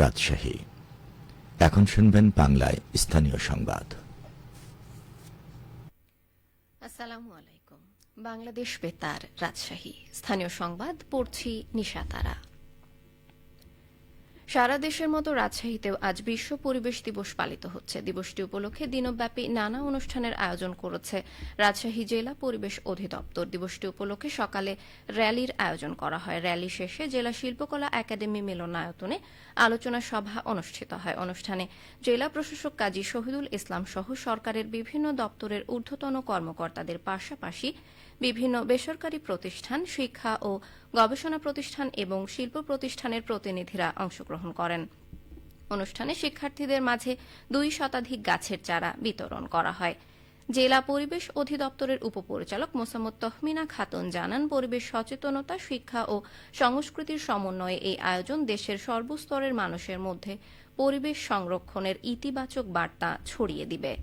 রাজশাহী। এখন শুনবেন বাংলায় স্থানীয় সংবাদ। আসসালামু আলাইকুম। বাংলাদেশ বেতার, রাজশাহী। স্থানীয় সংবাদ পড়ছি নিশা তারা। সারা দেশের মতো রাজশাহীতেও আজ বিশ্ব পরিবেশ দিবস পালিত হচ্ছে। দিবসটি উপলক্ষে দিনব্যাপী নানা অনুষ্ঠানের আয়োজন করেছে রাজশাহী জেলা পরিবেশ অধিদপ্তর। দিবসটি উপলক্ষে সকালে র্যালির আয়োজন করা হয়। র্যালি শেষে জেলা শিল্পকলা একাডেমি মিলনায়তনে আলোচনা সভা অনুষ্ঠিত হয়। অনুষ্ঠানে জেলা প্রশাসক কাজী শহীদুল ইসলাম সহ সরকারের বিভিন্ন দপ্তরের ঊর্ধ্বতন কর্মকর্তাদের পাশাপাশি বিভিন্ন বেসরকারি প্রতিষ্ঠান, শিক্ষা ও গবেষণা প্রতিষ্ঠান এবং শিল্প প্রতিষ্ঠানের প্রতিনিধিরা অংশগ্রহণ করেন। অনুষ্ঠানে শিক্ষার্থীদের মাঝে 2 শতাধিক গাছের চারা বিতরণ করা হয়। জেলা পরিবেশ অধিদপ্তরের উপপরিচালক মোসাম্মদ তহমিনা খাতুন জানান, পরিবেশ সচেতনতা, শিক্ষা ও সংস্কৃতির সমন্বয়ে এই আয়োজন দেশের সর্বস্তরের মানুষের মধ্যে পরিবেশ সংরক্ষণের ইতিবাচক বার্তা ছড়িয়ে দিবে।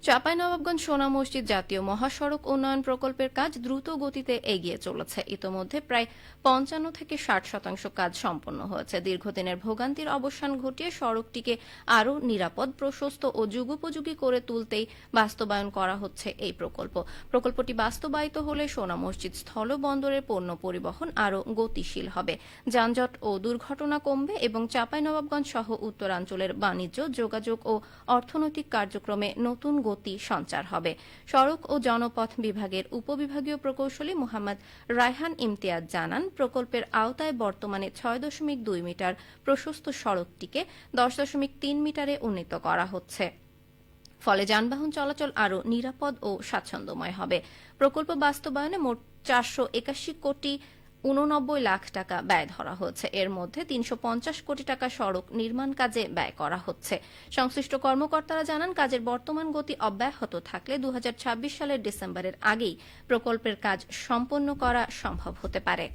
চাঁপাইনবাবগঞ্জ সোনা মসজিদ জাতীয় মহাসড়ক উন্নয়ন প্রকল্পের কাজ দ্রুত গতিতে এগিয়ে চলেছে। ইতোমধ্যে প্রায় 55 থেকে 60% কাজ সম্পন্ন হয়েছে। দীর্ঘদিনের ভোগান্তির অবসান ঘটিয়ে সড়কটিকে আরও নিরাপদ, প্রশস্ত ও যুগোপযোগী করে তুলতেই বাস্তবায়ন করা হচ্ছে এই প্রকল্প। প্রকল্পটি বাস্তবায়িত হলে সোনা মসজিদ স্থলবন্দরের পণ্য পরিবহন আরও গতিশীল হবে, যানজট ও দুর্ঘটনা কমবে এবং চাঁপাইনবাবগঞ্জ সহ উত্তরাঞ্চলের বাণিজ্য, যোগাযোগ ও অর্থনৈতিক কার্যক্রমে নতুন গতি সঞ্চার হবে। সড়ক ও জনপথ বিভাগের উপবিভাগীয় প্রকৌশলী মোহাম্মদ রায়হান ইমতিয়াজ জানান, প্রকল্পের আওতায় বর্তমানে 6.2 মিটার প্রশস্ত সড়কটিকে 10.3 মিটারে উন্নীত করা হচ্ছে। ফলে যানবাহন চলাচল আরও নিরাপদ ও স্বাচ্ছন্দ্যময় হবে। প্রকল্প বাস্তবায়নে মোট 481 কোটি 89 লাখ টাকা ব্যয় ধরা হয়েছে। এর মধ্যে 350 কোটি টাকা সড়ক নির্মাণ কাজে ব্যয় করা হচ্ছে। সংশ্লিষ্ট কর্মকর্তারা জানান, কাজের বর্তমান গতি অব্যাহত থাকলে 2026 সালের ডিসেম্বরের আগেই প্রকল্পের কাজ সম্পন্ন করা সম্ভব হতে পারে।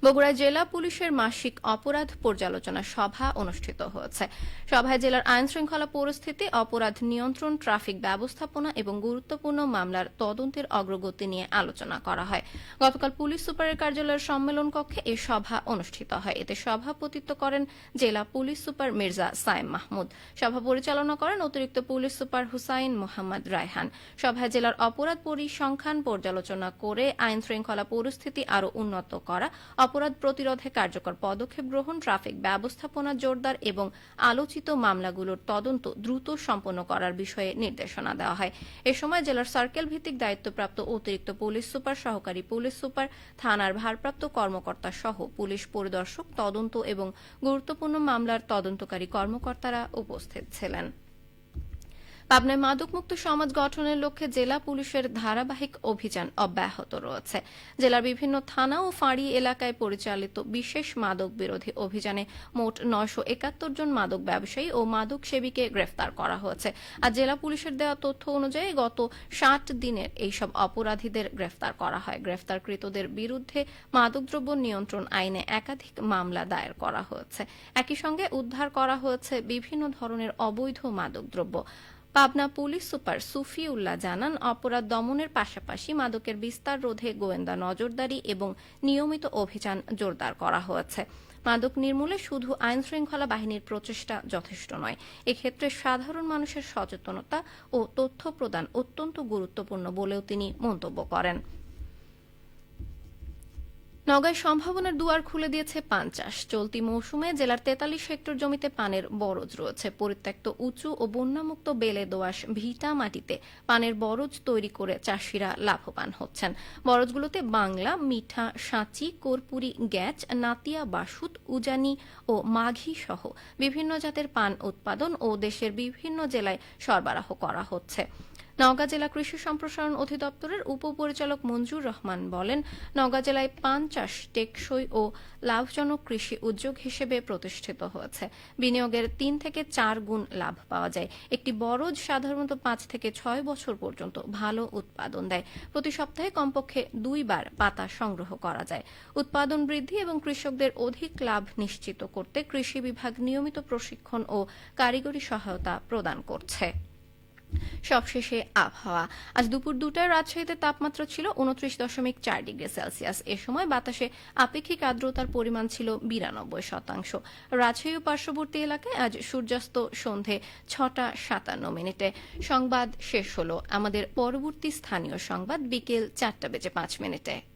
বগুড়ায় জেলা পুলিশের মাসিক অপরাধ পর্যালোচনা সভা অনুষ্ঠিত হয়েছে। সভায় জেলার আইন শৃঙ্খলা পরিস্থিতি, অপরাধ নিয়ন্ত্রণ, ট্রাফিক ব্যবস্থাপনা এবং গুরুত্বপূর্ণ মামলার তদন্তের অগ্রগতি নিয়ে আলোচনা করা হয়। গতকাল পুলিশ সুপারের কার্যালয়ের সম্মেলন কক্ষে এই সভা অনুষ্ঠিত হয়। এতে সভাপতিত্ব করেন জেলা পুলিশ সুপার মির্জা সায়েম মাহমুদ। সভা পরিচালনা করেন অতিরিক্ত পুলিশ সুপার হুসাইন মোহাম্মদ রায়হান। সভায় জেলার অপরাধ পরিসংখ্যান পর্যালোচনা করে আইন শৃঙ্খলা পরিস্থিতি আরও উন্নত করা, অপরাধ প্রতিরোধে কার্যকর পদক্ষেপ গ্রহণ, ট্রাফিক ব্যবস্থাপনা জোরদার এবং আলোচিত মামলাগুলোর তদন্ত দ্রুত সম্পন্ন করার বিষয়ে নির্দেশনা দেওয়া হয়। এ সময় জেলার সার্কেল ভিত্তিক দায়িত্বপ্রাপ্ত অতিরিক্ত পুলিশ সুপার, সহকারী পুলিশ সুপার, থানার ভারপ্রাপ্ত কর্মকর্তা সহ পুলিশ পরিদর্শক, তদন্ত এবং গুরুত্বপূর্ণ মামলার তদন্তকারী কর্মকর্তারা উপস্থিত ছিলেন। পাবনায় মাদকমুক্ত সমাজ গঠনের লক্ষ্যে জেলা পুলিশের ধারাবাহিক অভিযান অব্যাহত রয়েছে। জেলার বিভিন্ন থানা ও ফাঁড়ি এলাকায় পরিচালিত বিশেষ মাদক বিরোধী অভিযানে মোট 971 জন মাদক ব্যবসায়ী ও মাদক সেবীকে গ্রেফতার করা হয়েছে। আর জেলা পুলিশের দেওয়া তথ্য অনুযায়ী গত 60 দিনের এইসব অপরাধীদের গ্রেফতার করা হয়। গ্রেফতারকৃতদের বিরুদ্ধে মাদকদ্রব্য নিয়ন্ত্রণ আইনে একাধিক মামলা দায়ের করা হয়েছে। একই সঙ্গে উদ্ধার করা হয়েছে বিভিন্ন ধরনের অবৈধ মাদকদ্রব্য। পাবনা পুলিশ সুপার সুফিউল্লাহ জানান, অপরাধ দমনের পাশাপাশি মাদকের বিস্তার রোধে গোয়েন্দা নজরদারি এবং নিয়মিত অভিযান জোরদার করা হয়েছে। মাদক নির্মূলে শুধু আইন শৃঙ্খলা বাহিনীর প্রচেষ্টা যথেষ্ট নয়, এক্ষেত্রে সাধারণ মানুষের সচেতনতা ও তথ্য প্রদান অত্যন্ত গুরুত্বপূর্ণ বলেও তিনি মন্তব্য করেন। নওগাঁয় সম্ভাবনার দুয়ার খুলে দিয়েছে পান চাষ। চলতি মৌসুমে জেলার 43 হেক্টর জমিতে পানের বরজ রয়েছে। পরিত্যক্ত উঁচু ও বন্যামুক্ত বেলে দোআঁশ ভিটা মাটিতে পানের বরজ তৈরি করে চাষিরা লাভবান হচ্ছেন। বরজগুলোতে বাংলা, মিঠা, সাঁচি, কর্পূরী, গ্যাচ, নাতিয়া, বাসুদ, উজানি ও মাঘি সহ বিভিন্ন জাতের পান উৎপাদন ও দেশের বিভিন্ন জেলায় সরবরাহ করা হচ্ছে। নওগাঁ জেলা কৃষি সম্প্রসারণ অধিদপ্তরের উপপরিচালক মঞ্জুর রহমান বলেন, নওগাঁ জেলায় পান চাষ টেকসই ও লাভজনক কৃষি উদ্যোগ হিসেবে প্রতিষ্ঠিত হয়েছে। বিনিয়োগের 3 থেকে 4 গুণ লাভ পাওয়া যায়। একটি বরজ সাধারণত 5 থেকে 6 বছর পর্যন্ত ভালো উৎপাদন দেয়। প্রতি সপ্তাহে কমপক্ষে 2 বার পাতা সংগ্রহ করা যায়। উৎপাদন বৃদ্ধি এবং কৃষকদের অধিক লাভ নিশ্চিত করতে কৃষি বিভাগ নিয়মিত প্রশিক্ষণ ও কারিগরি সহায়তা প্রদান করছে। সবশেষে আবহাওয়া। আজ দুপুর 2টায় রাজশাহীতে তাপমাত্রা ছিল 29.4 ডিগ্রি সেলসিয়াস। এ সময় বাতাসে আপেক্ষিক আর্দ্রতার পরিমাণ ছিল 92%। রাজশাহী ও পার্শ্ববর্তী এলাকায় আজ সূর্যাস্ত সন্ধে 6:57। সংবাদ শেষ হলো। আমাদের পরবর্তী স্থানীয় সংবাদ বিকেল 4:05।